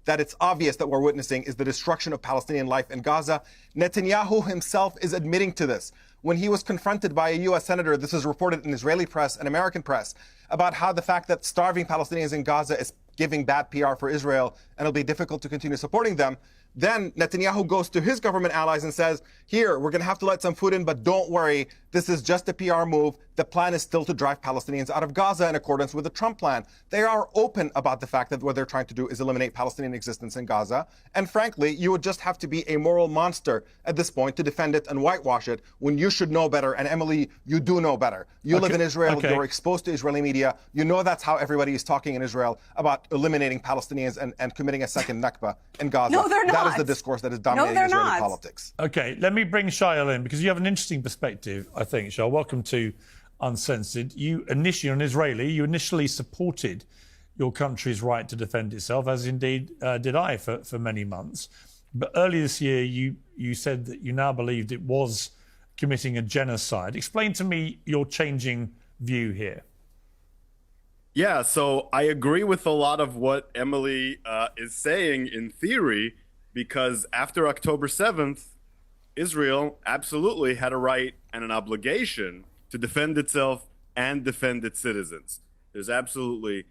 that it's obvious that we're witnessing is the destruction of Palestinian life in Gaza. Netanyahu himself is admitting to this. When he was confronted by a U.S. senator, this is reported in Israeli press and American press, about how the fact that starving Palestinians in Gaza is giving bad PR for Israel and it'll be difficult to continue supporting them. Then Netanyahu goes to his government allies and says, here, we're going to have to let some food in, but don't worry, this is just a PR move. The plan is still to drive Palestinians out of Gaza in accordance with the Trump plan. They are open about the fact that what they're trying to do is eliminate Palestinian existence in Gaza. And frankly, you would just have to be a moral monster at this point to defend it and whitewash it when you should know better. And Emily, you do know better. You live in Israel. You're exposed to Israeli media. You know that's how everybody is talking in Israel about eliminating Palestinians and committing a second Nakba in Gaza. No, they're not. That is the discourse that is dominating Israeli politics. Okay, let me bring Shail in because you have an interesting perspective, I think, Shail. Welcome to Uncensored. You initially supported your country's right to defend itself, as indeed did I for many months. But earlier this year, you said that you now believed it was committing a genocide. Explain to me your changing view here. Yeah, so I agree with a lot of what Emily is saying in theory, because after October 7th, Israel absolutely had a right and an obligation to defend itself and defend its citizens. There's absolutely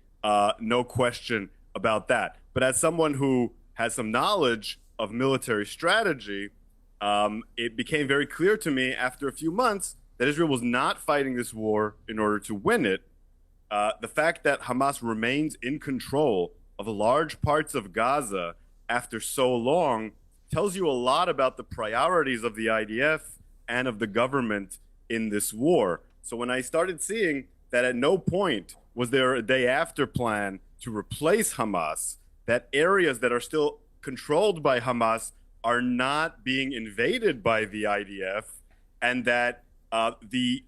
no question about that. But as someone who has some knowledge of military strategy, it became very clear to me after a few months that Israel was not fighting this war in order to win it. The fact that Hamas remains in control of large parts of Gaza after so long tells you a lot about the priorities of the IDF and of the government in this war. So when I started seeing that at no point was there a day after plan to replace Hamas, that areas that are still controlled by Hamas are not being invaded by the IDF, and that the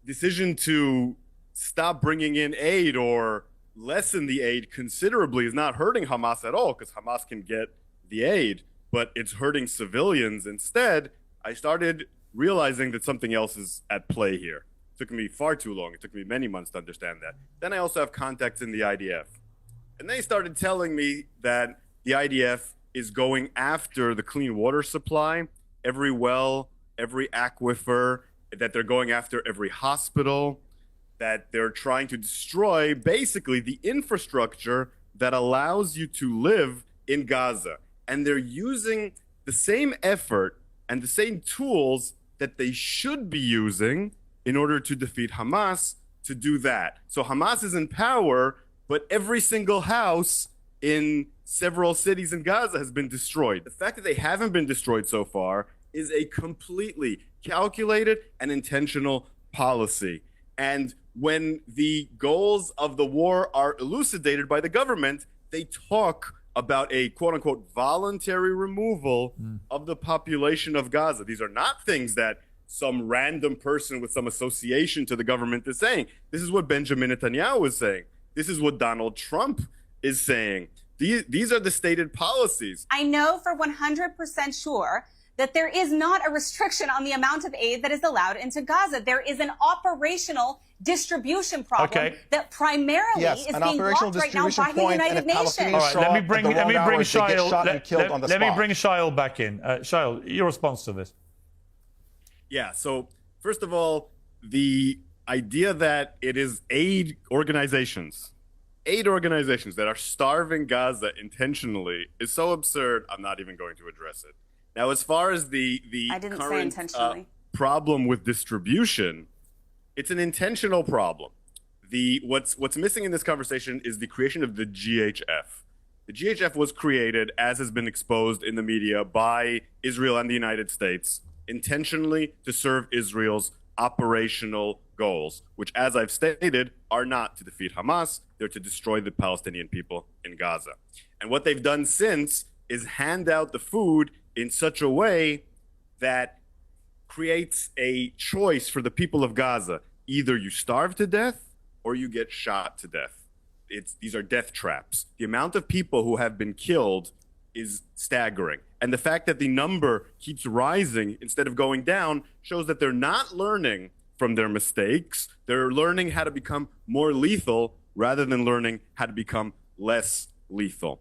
decision to stop bringing in aid or lessen the aid considerably is not hurting Hamas at all, because Hamas can get the aid, but it's hurting civilians instead. I started realizing that something else is at play here. It took me far too long. It took me many months to understand that. Then I also have contacts in the IDF. And they started telling me that the IDF is going after the clean water supply, every well, every aquifer, that they're going after every hospital, that they're trying to destroy basically the infrastructure that allows you to live in Gaza. And they're using the same effort and the same tools that they should be using in order to defeat Hamas to do that. So Hamas is in power, but every single house in several cities in Gaza has been destroyed. The fact that they haven't been destroyed so far is a completely calculated and intentional policy. And when the goals of the war are elucidated by the government, they talk about a quote-unquote voluntary removal of the population of Gaza. These are not things that some random person with some association to the government is saying. This is what Benjamin Netanyahu is saying. This is what Donald Trump is saying. These are the stated policies. I know for 100% sure that there is not a restriction on the amount of aid that is allowed into Gaza. There is an operational distribution problem that primarily is being blocked right now by the United Nations. All right, let me bring Shail back in. Shail, your response to this? Yeah, so first of all, the idea that it is aid organizations that are starving Gaza intentionally is so absurd, I'm not even going to address it. Now, as far as the current problem with distribution, it's an intentional problem. What's missing in this conversation is the creation of the GHF. The GHF was created, as has been exposed in the media, by Israel and the United States, intentionally to serve Israel's operational goals, which, as I've stated, are not to defeat Hamas, they're to destroy the Palestinian people in Gaza. And what they've done since is hand out the food in such a way that creates a choice for the people of Gaza. Either you starve to death or you get shot to death. These are death traps. The amount of people who have been killed is staggering. And the fact that the number keeps rising instead of going down shows that they're not learning from their mistakes. They're learning how to become more lethal rather than learning how to become less lethal.